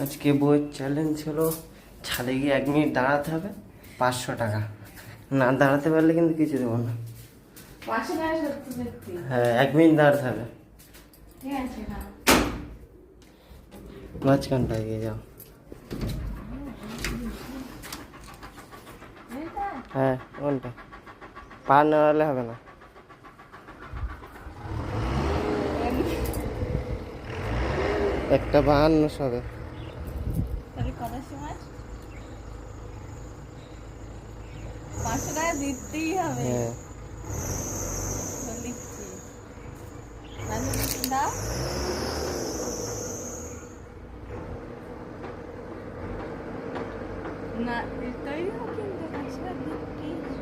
আজকে বইয়ের চ্যালেঞ্জ হলো ছাদে গিয়ে 1 মিনিট দাঁড়াতে হবে, 500 টাকা। না দাঁড়াতে পারলে কিন্তু কিছু দেবো না। 500 টাকা সত্যি সত্যি? হ্যাঁ, 1 মিনিট দাঁড়াতে হবে। ঠিক আছে না, মাঝখানটা এগিয়ে যাও। হ্যাঁ, কোনটা? পা নাড়ালে হবে না। একটা 52 হবে। তাহলে কটার সময় 500 টাকা দিতেই হবে। হ্যাঁ, লিখছি দাও। না তৈরি হোক কিন্তু 500 টাকা দিতেই হবে।